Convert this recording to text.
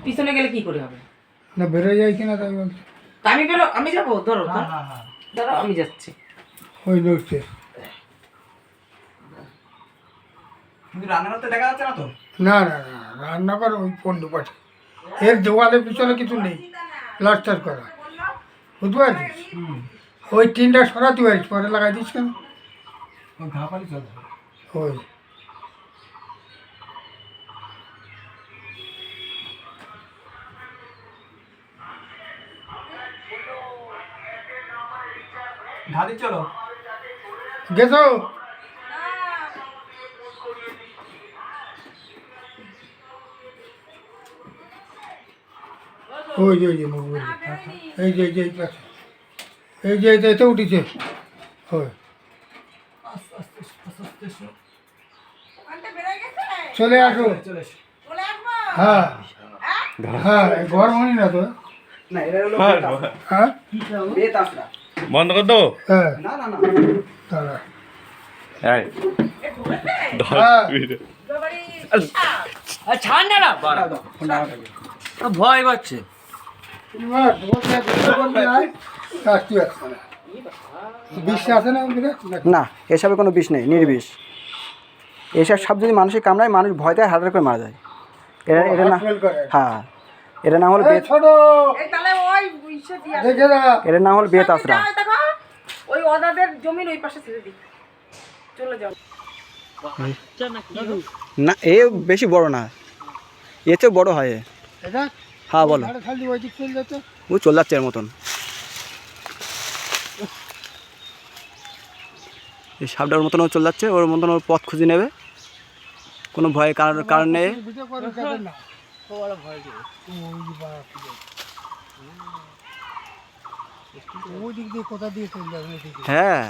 পিছনে গেলে কি করে হবে? না বেরোয় যায় কিনা তাই বলছি। তা আমি যাবো, ধরো ধরো আমি যাচ্ছি। ওই লোকছে কিন্তু রান্নাঘর তো দেখা যাচ্ছে না তো। না না না রান্নাঘর ওই পন্ডু পাশে, এর দেওয়ালের পিছনে কিছু নেই প্লাস্টার করা, বুঝতে পারছিস? ওই টিনটা সরাতে পারিস, পরে লাগাই দিস কেন? ওই ঘা পালি চল। ওই ঘা দি চলো। গেছো? ওই যে মুখ এই যে এই পাশে, এই যে এতে উঠেছে। ওই আস্তে আস্তে আস্তে আস্তে এসো। চলে আসো। চলে এসো। হ্যাঁ হ্যাঁ ঘর মনে না তো। না এটা হলো হ্যাঁ বেত আসরা। বন্ধ কর দেবো। হ্যাঁ না না না দাঁড়া। এই হ্যাঁ ছাড় না, দাও দাও ফোনটা আমার কাছে। ভয় পাচ্ছে। এবার বলতে বলতে আয়, কাজটি আসছে না। বিশ্বাস আছে না আমাদের? না এসবে কোনো বিষ নেই, নির্বিষ। এসব সাপ যদি মানুষের কামড়ায়, মানুষ ভয়তে হার্ট করে মারা যায়। এটা না, হ্যাঁ এটা না হলে বেত, ছোট দেখে না। এটা না হলে বেত আসরা। ওই ওদের জমির ওই পাশে ছেড়ে দিই, চলে যাও। না এ বেশি বড় না, এর চেয়ে বড় হয় এ। এটা হ্যাঁ বলো, আরে খালি ওই দিক চলে যেত। ও চলে যাচ্ছে এর মতন। এই সাপটার মতন ও চলে যাচ্ছে, ওর মতন ওর পথ খুঁজে নেবে, কোনো ভয়ের কারণ নেই। ভিডিও করে যাবেন না। ওই যে বাপ রে। ওই দিক দিয়ে কোথা দিয়ে চলে যাবে? হ্যাঁ